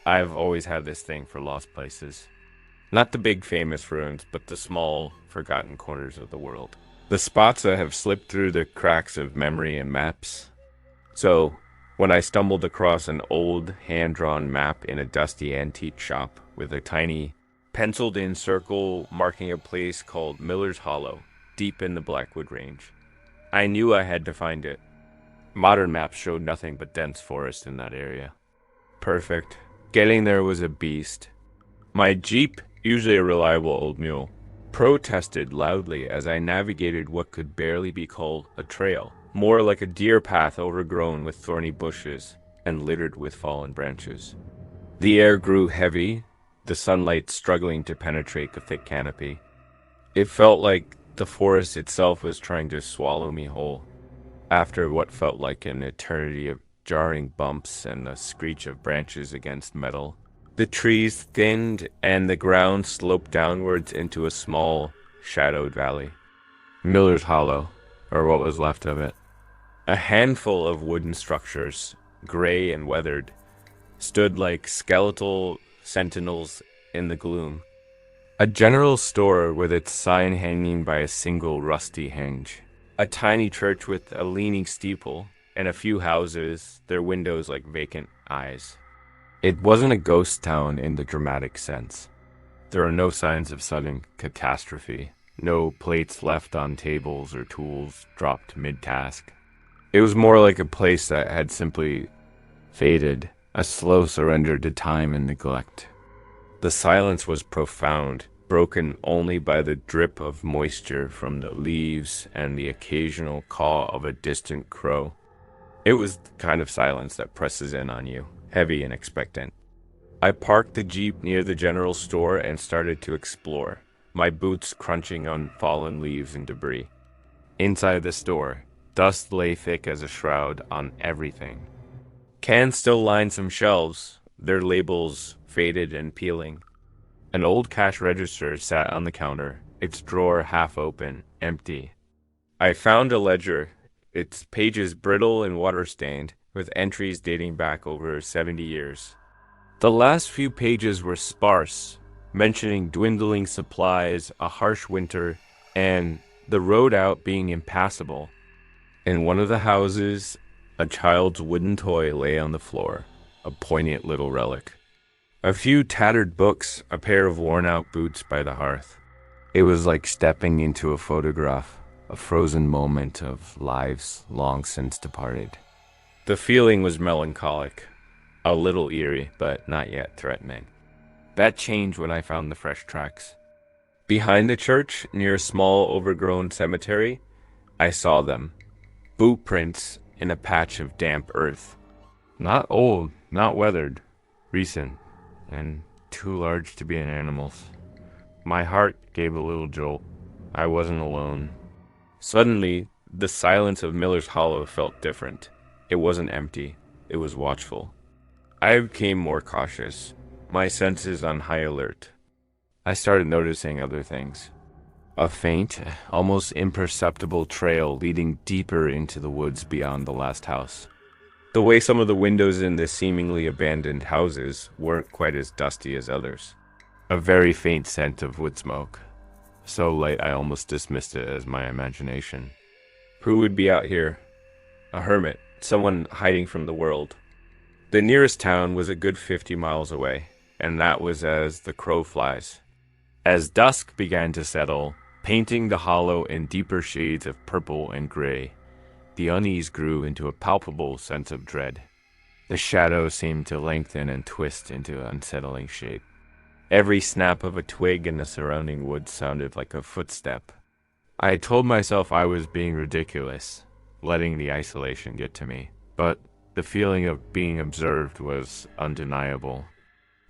I've always had this thing for lost places. Not the big famous ruins, but the small, forgotten corners of the world. The spots that have slipped through the cracks of memory and maps. So, when I stumbled across an old, hand-drawn map in a dusty antique shop with a tiny, penciled-in circle marking a place called Miller's Hollow, deep in the Blackwood Range, I knew I had to find it. Modern maps showed nothing but dense forest in that area. Perfect. Getting there was a beast. My Jeep, usually a reliable old mule, protested loudly as I navigated what could barely be called a trail, more like a deer path overgrown with thorny bushes and littered with fallen branches. The air grew heavy, the sunlight struggling to penetrate the thick canopy. It felt like the forest itself was trying to swallow me whole, after what felt like an eternity of jarring bumps and the screech of branches against metal. The trees thinned and the ground sloped downwards into a small, shadowed valley. Miller's Hollow, or what was left of it. A handful of wooden structures, gray and weathered, stood like skeletal sentinels in the gloom. A general store with its sign hanging by a single rusty hinge. A tiny church with a leaning steeple, and a few houses, their windows like vacant eyes. It wasn't a ghost town in the dramatic sense. There are no signs of sudden catastrophe, no plates left on tables or tools dropped mid-task. It was more like a place that had simply faded, a slow surrender to time and neglect. The silence was profound, broken only by the drip of moisture from the leaves and the occasional caw of a distant crow. It was the kind of silence that presses in on you, heavy and expectant. I parked the Jeep near the general store and started to explore, my boots crunching on fallen leaves and debris. Inside the store, dust lay thick as a shroud on everything. Cans still lined some shelves, their labels faded and peeling. An old cash register sat on the counter, its drawer half open, empty. I found a ledger, its pages brittle and water-stained, with entries dating back over 70 years. The last few pages were sparse, mentioning dwindling supplies, a harsh winter, and the road out being impassable. In one of the houses, a child's wooden toy lay on the floor, a poignant little relic. A few tattered books, a pair of worn-out boots by the hearth. It was like stepping into a photograph, a frozen moment of lives long since departed. The feeling was melancholic, a little eerie, but not yet threatening. That changed when I found the fresh tracks. Behind the church, near a small overgrown cemetery, I saw them. Boot prints in a patch of damp earth. Not old, not weathered, recent, and too large to be an animal's. My heart gave a little jolt. I wasn't alone. Suddenly, the silence of Miller's Hollow felt different. It wasn't empty. It was watchful. I became more cautious, my senses on high alert. I started noticing other things. A faint, almost imperceptible trail leading deeper into the woods beyond the last house. The way some of the windows in the seemingly abandoned houses weren't quite as dusty as others. A very faint scent of wood smoke. So light I almost dismissed it as my imagination. Who would be out here? A hermit, someone hiding from the world. The nearest town was a good 50 miles away, and that was as the crow flies. As dusk began to settle, painting the hollow in deeper shades of purple and gray, the unease grew into a palpable sense of dread. The shadows seemed to lengthen and twist into unsettling shape. Every snap of a twig in the surrounding woods sounded like a footstep. I told myself I was being ridiculous, letting the isolation get to me, but the feeling of being observed was undeniable.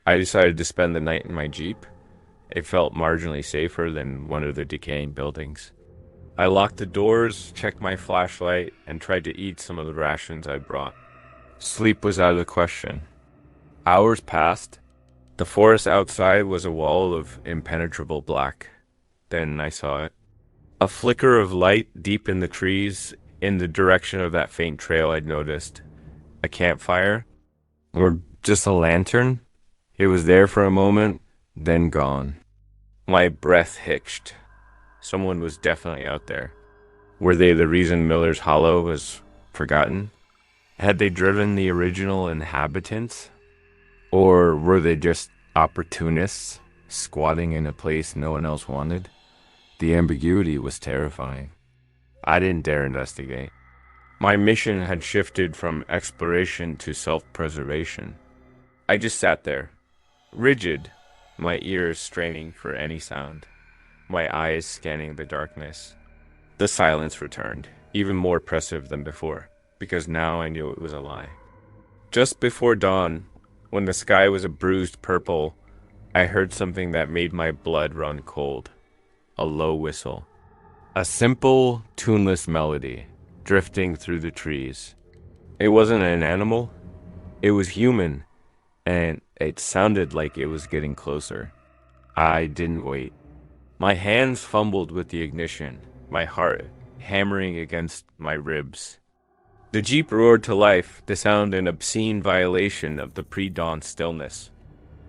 I decided to spend the night in my Jeep. It felt marginally safer than one of the decaying buildings. I locked the doors, checked my flashlight, and tried to eat some of the rations I brought. Sleep was out of the question. Hours passed. The forest outside was a wall of impenetrable black. Then I saw it. A flicker of light deep in the trees, in the direction of that faint trail I'd noticed. A campfire? Or just a lantern? It was there for a moment, then gone. My breath hitched. Someone was definitely out there. Were they the reason Miller's Hollow was forgotten? Had they driven the original inhabitants? Or were they just opportunists, squatting in a place no one else wanted? The ambiguity was terrifying. I didn't dare investigate. My mission had shifted from exploration to self-preservation. I just sat there, rigid, my ears straining for any sound, my eyes scanning the darkness. The silence returned, even more oppressive than before, because now I knew it was a lie. Just before dawn, when the sky was a bruised purple, I heard something that made my blood run cold. A low whistle. A simple, tuneless melody, drifting through the trees. It wasn't an animal. It was human, and it sounded like it was getting closer. I didn't wait. My hands fumbled with the ignition, my heart hammering against my ribs. The Jeep roared to life, the sound an obscene violation of the pre-dawn stillness.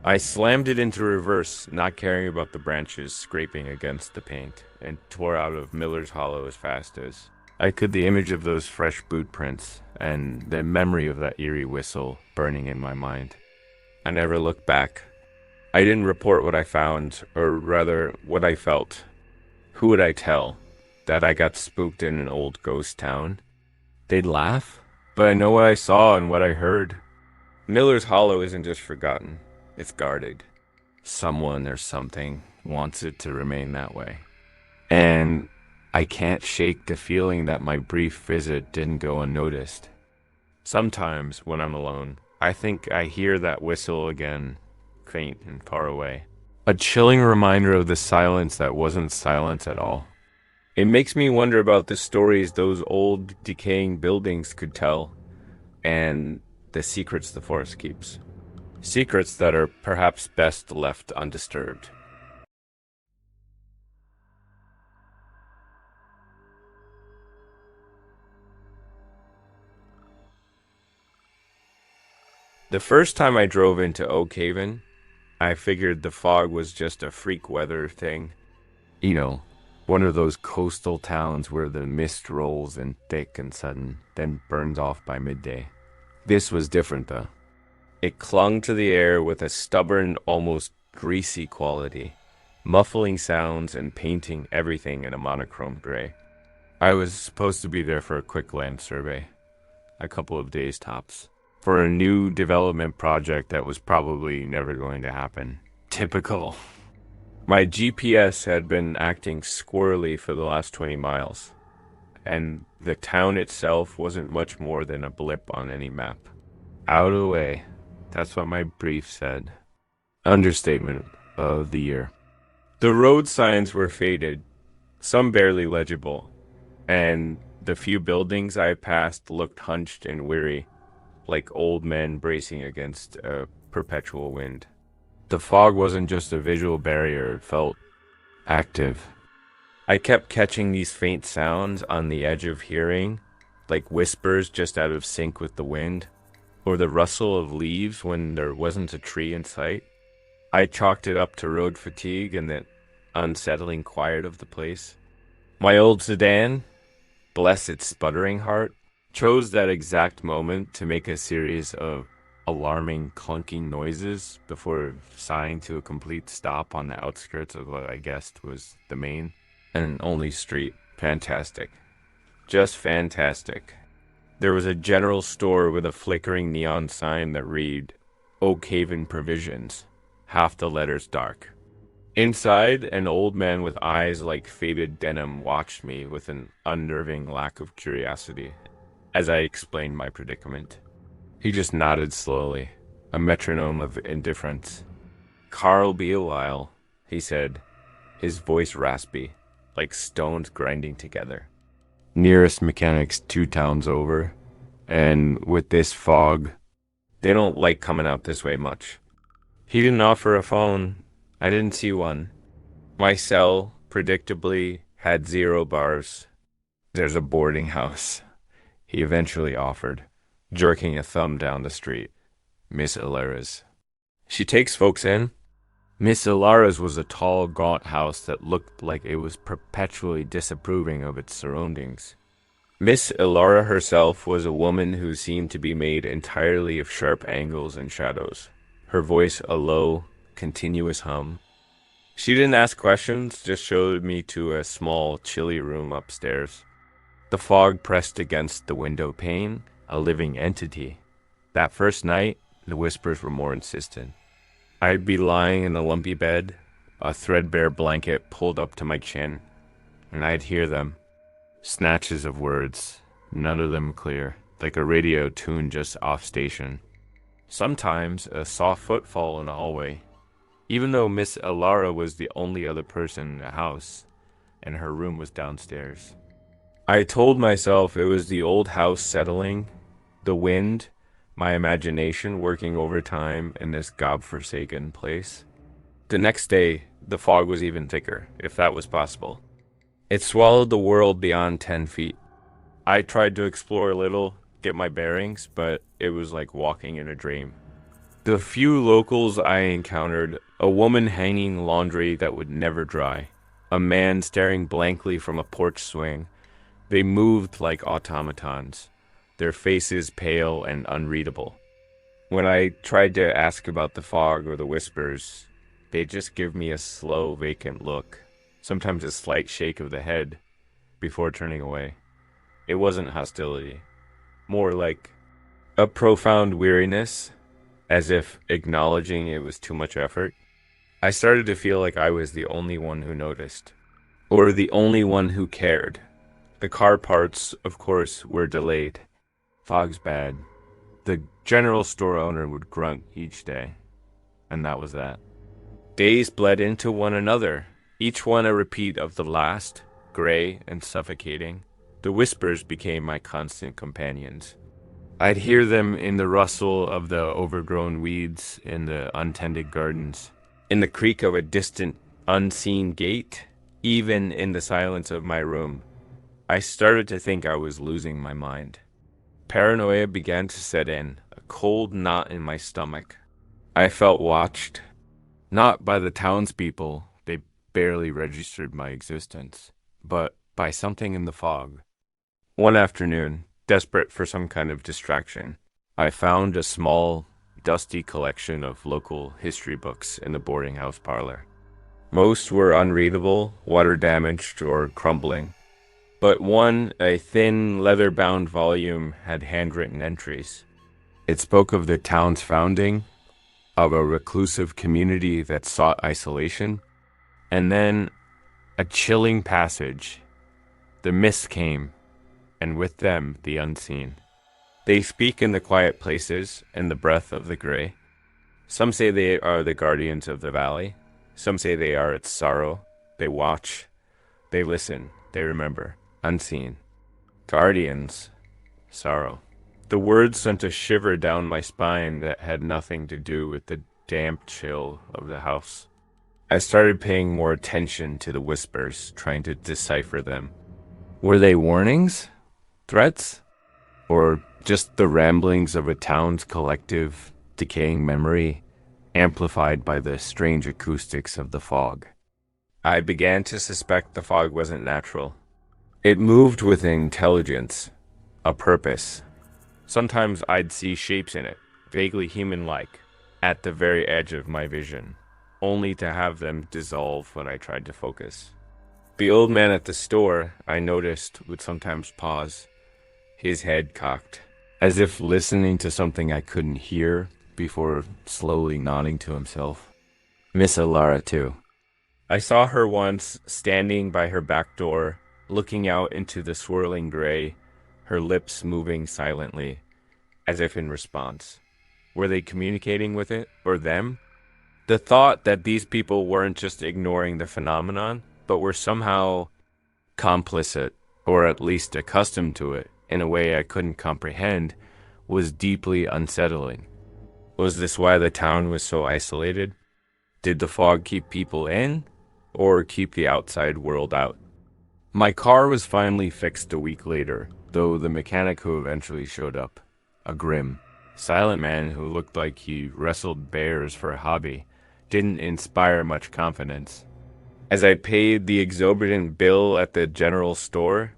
I slammed it into reverse, not caring about the branches scraping against the paint, and tore out of Miller's Hollow as fast as I could. The image of those fresh boot prints and the memory of that eerie whistle burning in my mind. I never looked back. I didn't report what I found, or rather, what I felt. Who would I tell? That I got spooked in an old ghost town? They'd laugh, but I know what I saw and what I heard. Miller's Hollow isn't just forgotten, it's guarded. Someone or something wants it to remain that way. And I can't shake the feeling that my brief visit didn't go unnoticed. Sometimes, when I'm alone, I think I hear that whistle again, faint and far away. A chilling reminder of the silence that wasn't silence at all. It makes me wonder about the stories those old, decaying buildings could tell, and the secrets the forest keeps. Secrets that are perhaps best left undisturbed. The first time I drove into Oak Haven, I figured the fog was just a freak weather thing. You know, one of those coastal towns where the mist rolls in thick and sudden, then burns off by midday. This was different, though. It clung to the air with a stubborn, almost greasy quality, muffling sounds and painting everything in a monochrome gray. I was supposed to be there for a quick land survey, a couple of days tops, for a new development project that was probably never going to happen. Typical. My GPS had been acting squirrely for the last 20 miles, and the town itself wasn't much more than a blip on any map. Out of the way, that's what my brief said. Understatement of the year. The road signs were faded, some barely legible, and the few buildings I passed looked hunched and weary, like old men bracing against a perpetual wind. The fog wasn't just a visual barrier, it felt active. I kept catching these faint sounds on the edge of hearing, like whispers just out of sync with the wind, or the rustle of leaves when there wasn't a tree in sight. I chalked it up to road fatigue and the unsettling quiet of the place. My old sedan, bless its sputtering heart, chose that exact moment to make a series of alarming clunking noises before sighing to a complete stop on the outskirts of what I guessed was the main and only street. Fantastic. Just fantastic. There was a general store with a flickering neon sign that read, Oak Haven Provisions, half the letters dark. Inside, an old man with eyes like faded denim watched me with an unnerving lack of curiosity as I explained my predicament. He just nodded slowly, a metronome of indifference. "Car'll be a while," he said, his voice raspy, like stones grinding together. Nearest mechanic's 2 towns over, and with this fog, they don't like coming out this way much. He didn't offer a phone. I didn't see one. My cell, predictably, had 0 bars. "There's a boarding house," he eventually offered, jerking a thumb down the street. "Miss Alera's." She takes folks in. Miss Ilara's was a tall, gaunt house that looked like it was perpetually disapproving of its surroundings. Miss Ilara herself was a woman who seemed to be made entirely of sharp angles and shadows, her voice a low, continuous hum. She didn't ask questions, just showed me to a small, chilly room upstairs. The fog pressed against the window pane, a living entity. That first night, the whispers were more insistent. I'd be lying in a lumpy bed, a threadbare blanket pulled up to my chin, and I'd hear them. Snatches of words, none of them clear, like a radio tuned just off station. Sometimes a soft footfall in the hallway, even though Miss Ilara was the only other person in the house, and her room was downstairs. I told myself it was the old house settling, the wind, my imagination working overtime in this godforsaken place. The next day, the fog was even thicker, if that was possible. It swallowed the world beyond 10 feet. I tried to explore a little, get my bearings, but it was like walking in a dream. The few locals I encountered, a woman hanging laundry that would never dry, a man staring blankly from a porch swing. They moved like automatons, their faces pale and unreadable. When I tried to ask about the fog or the whispers, they'd just give me a slow, vacant look, sometimes a slight shake of the head, before turning away. It wasn't hostility, more like a profound weariness, as if acknowledging it was too much effort. I started to feel like I was the only one who noticed, or the only one who cared. The car parts, of course, were delayed. Fog's bad. The general store owner would grunt each day, and that was that. Days bled into one another, each one a repeat of the last, gray and suffocating. The whispers became my constant companions. I'd hear them in the rustle of the overgrown weeds in the untended gardens, in the creak of a distant, unseen gate, even in the silence of my room. I started to think I was losing my mind. Paranoia began to set in, a cold knot in my stomach. I felt watched, not by the townspeople, they barely registered my existence, but by something in the fog. One afternoon, desperate for some kind of distraction, I found a small, dusty collection of local history books in the boarding house parlor. Most were unreadable, water-damaged, or crumbling. But one, a thin, leather-bound volume, had handwritten entries. It spoke of the town's founding, of a reclusive community that sought isolation, and then a chilling passage. The mists came, and with them the unseen. They speak in the quiet places and the breath of the gray. Some say they are the guardians of the valley. Some say they are its sorrow. They watch, they listen, they remember. Unseen. Guardians. Sorrow. The words sent a shiver down my spine that had nothing to do with the damp chill of the house. I started paying more attention to the whispers, trying to decipher them. Were they warnings? Threats? Or just the ramblings of a town's collective, decaying memory, amplified by the strange acoustics of the fog? I began to suspect the fog wasn't natural. It moved with intelligence, a purpose. Sometimes I'd see shapes in it, vaguely human-like, at the very edge of my vision, only to have them dissolve when I tried to focus. The old man at the store, I noticed, would sometimes pause, his head cocked, as if listening to something I couldn't hear, before slowly nodding to himself. Miss Ilara, too. I saw her once, standing by her back door, looking out into the swirling gray, her lips moving silently, as if in response. Were they communicating with it, or them? The thought that these people weren't just ignoring the phenomenon, but were somehow complicit, or at least accustomed to it, in a way I couldn't comprehend, was deeply unsettling. Was this why the town was so isolated? Did the fog keep people in, or keep the outside world out? My car was finally fixed a week later, though the mechanic who eventually showed up, a grim, silent man who looked like he wrestled bears for a hobby didn't inspire much confidence. As I paid the exorbitant bill at the general store,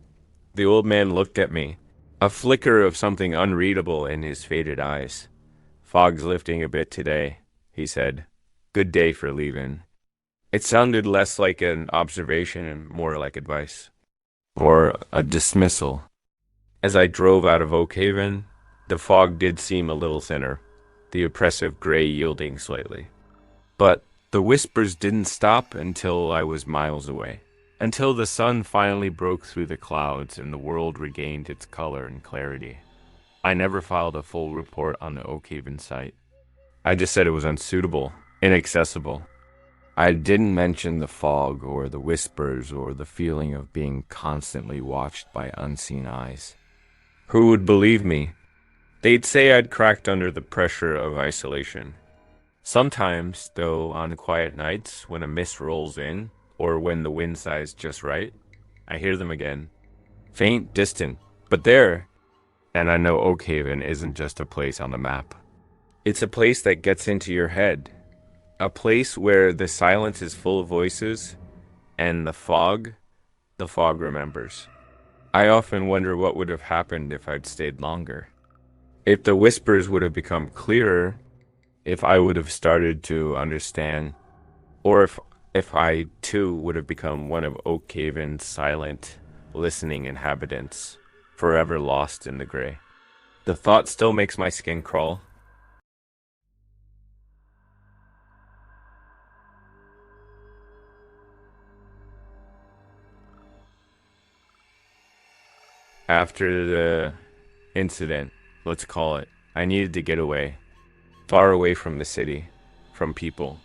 the old man looked at me, a flicker of something unreadable in his faded eyes. "Fog's lifting a bit today," he said. "Good day for leaving." It sounded less like an observation and more like advice, or a dismissal. As I drove out of Oak Haven, the fog did seem a little thinner, the oppressive gray yielding slightly. But the whispers didn't stop until I was miles away, until the sun finally broke through the clouds and the world regained its color and clarity. I never filed a full report on the Oak Haven site. I just said it was unsuitable, inaccessible. I didn't mention the fog or the whispers or the feeling of being constantly watched by unseen eyes. Who would believe me? They'd say I'd cracked under the pressure of isolation. Sometimes, though, on quiet nights, when a mist rolls in, or when the wind sighs just right, I hear them again. Faint, distant, but there. And I know Oak Haven isn't just a place on the map. It's a place that gets into your head. A place where the silence is full of voices, and the fog remembers. I often wonder what would have happened if I'd stayed longer. If the whispers would have become clearer, if I would have started to understand, or if I too would have become one of Oak Haven's silent, listening inhabitants, forever lost in the gray. The thought still makes my skin crawl. After the incident, let's call it, I needed to get away. Far away from the city, from people,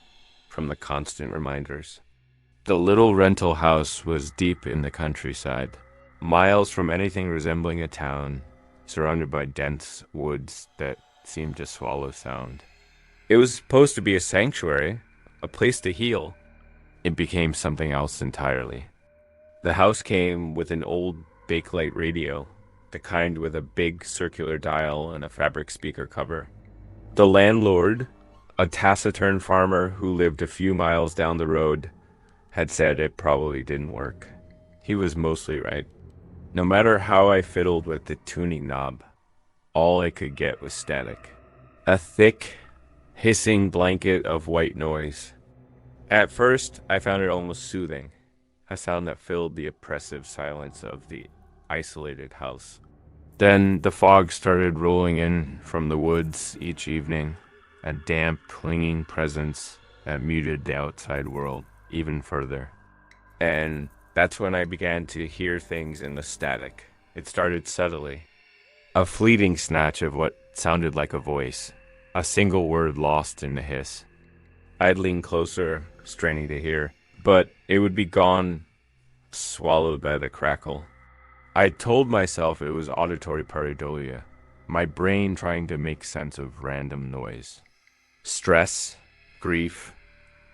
from the constant reminders. The little rental house was deep in the countryside, miles from anything resembling a town, surrounded by dense woods that seemed to swallow sound. It was supposed to be a sanctuary, a place to heal. It became something else entirely. The house came with an old Bakelite radio, the kind with a big circular dial and a fabric speaker cover. The landlord, a taciturn farmer who lived a few miles down the road, had said it probably didn't work. He was mostly right. No matter how I fiddled with the tuning knob, all I could get was static. A thick, hissing blanket of white noise. At first, I found it almost soothing, a sound that filled the oppressive silence of the isolated house. Then the fog started rolling in from the woods each evening, a damp, clinging presence that muted the outside world even further. And that's when I began to hear things in the static. It started subtly. A fleeting snatch of what sounded like a voice, a single word lost in the hiss. I'd lean closer, straining to hear, but it would be gone, swallowed by the crackle. I told myself it was auditory pareidolia, my brain trying to make sense of random noise. Stress, grief,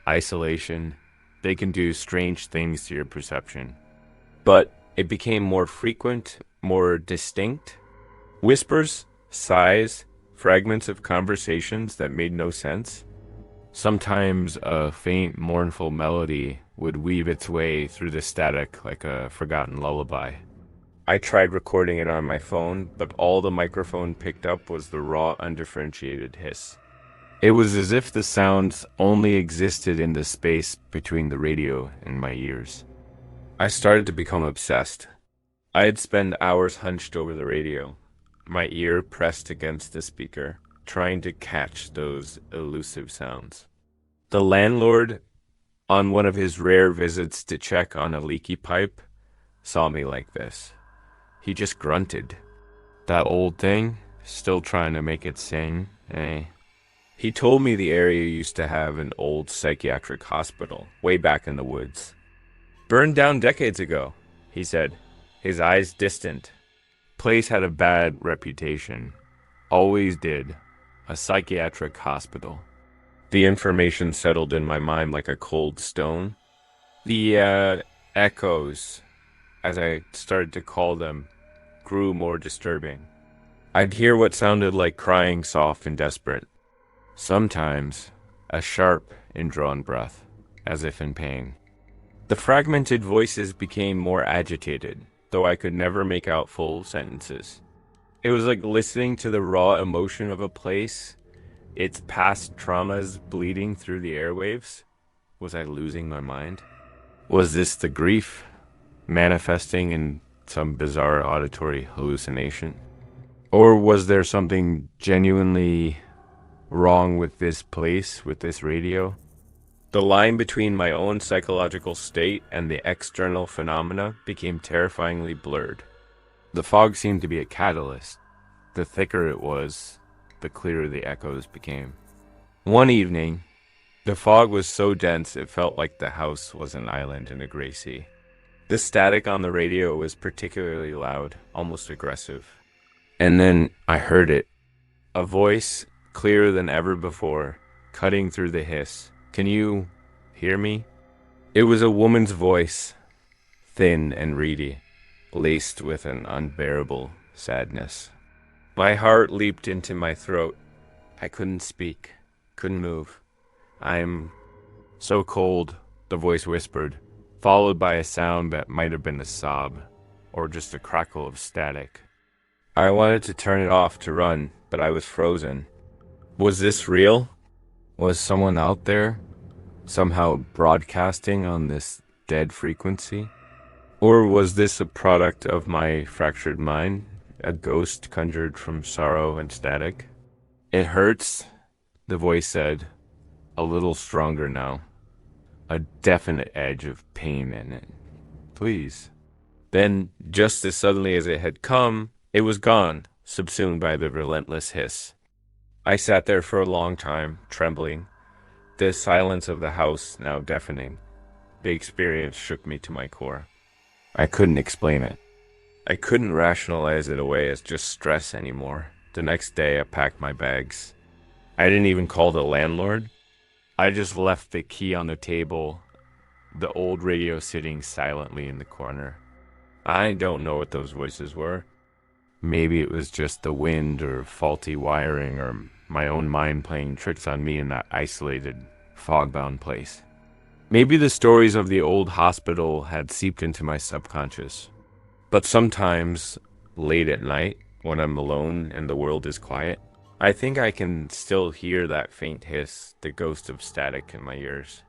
isolation, they can do strange things to your perception. But it became more frequent, more distinct. Whispers, sighs, fragments of conversations that made no sense. Sometimes a faint, mournful melody would weave its way through the static like a forgotten lullaby. I tried recording it on my phone, but all the microphone picked up was the raw, undifferentiated hiss. It was as if the sounds only existed in the space between the radio and my ears. I started to become obsessed. I'd spend hours hunched over the radio, my ear pressed against the speaker, trying to catch those elusive sounds. The landlord, on one of his rare visits to check on a leaky pipe, saw me like this. He just grunted. That old thing, still trying to make it sing, eh? He told me the area used to have an old psychiatric hospital, way back in the woods. Burned down decades ago, he said, his eyes distant. Place had a bad reputation. Always did. A psychiatric hospital. The information settled in my mind like a cold stone. The echoes, as I started to call them, grew more disturbing. I'd hear what sounded like crying soft and desperate. Sometimes, a sharp, indrawn breath, as if in pain. The fragmented voices became more agitated, though I could never make out full sentences. It was like listening to the raw emotion of a place, its past traumas bleeding through the airwaves. Was I losing my mind? Was this the grief manifesting in some bizarre auditory hallucination? Or was there something genuinely wrong with this place, with this radio? The line between my own psychological state and the external phenomena became terrifyingly blurred. The fog seemed to be a catalyst. The thicker it was, the clearer the echoes became. One evening, the fog was so dense it felt like the house was an island in a gray sea. The static on the radio was particularly loud, almost aggressive. And then I heard it. A voice, clearer than ever before, cutting through the hiss. Can you hear me? It was a woman's voice, thin and reedy, laced with an unbearable sadness. My heart leaped into my throat. I couldn't speak, couldn't move. I'm so cold, the voice whispered, followed by a sound that might have been a sob, or just a crackle of static. I wanted to turn it off to run, but I was frozen. Was this real? Was someone out there, somehow broadcasting on this dead frequency? Or was this a product of my fractured mind, a ghost conjured from sorrow and static? It hurts, the voice said, a little stronger now, a definite edge of pain in it. Please. Then, just as suddenly as it had come, it was gone, subsumed by the relentless hiss. I sat there for a long time, trembling, the silence of the house now deafening. The experience shook me to my core. I couldn't explain it. I couldn't rationalize it away as just stress anymore. The next day, I packed my bags. I didn't even call the landlord. I just left the key on the table, the old radio sitting silently in the corner. I don't know what those voices were. Maybe it was just the wind or faulty wiring or my own mind playing tricks on me in that isolated, fog-bound place. Maybe the stories of the old hospital had seeped into my subconscious. But sometimes, late at night, when I'm alone and the world is quiet, I think I can still hear that faint hiss, the ghost of static in my ears.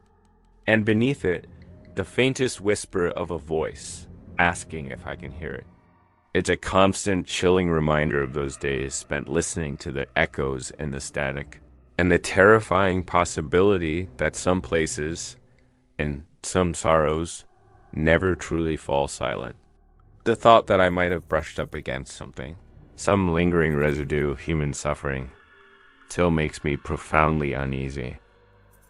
And beneath it, the faintest whisper of a voice, asking if I can hear it. It's a constant, chilling reminder of those days spent listening to the echoes and the static, and the terrifying possibility that some places, and some sorrows, never truly fall silent. The thought that I might have brushed up against something, some lingering residue of human suffering, still makes me profoundly uneasy.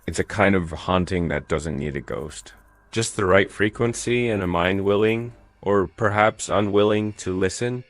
It's a kind of haunting that doesn't need a ghost. Just the right frequency and a mind willing, or perhaps unwilling, to listen.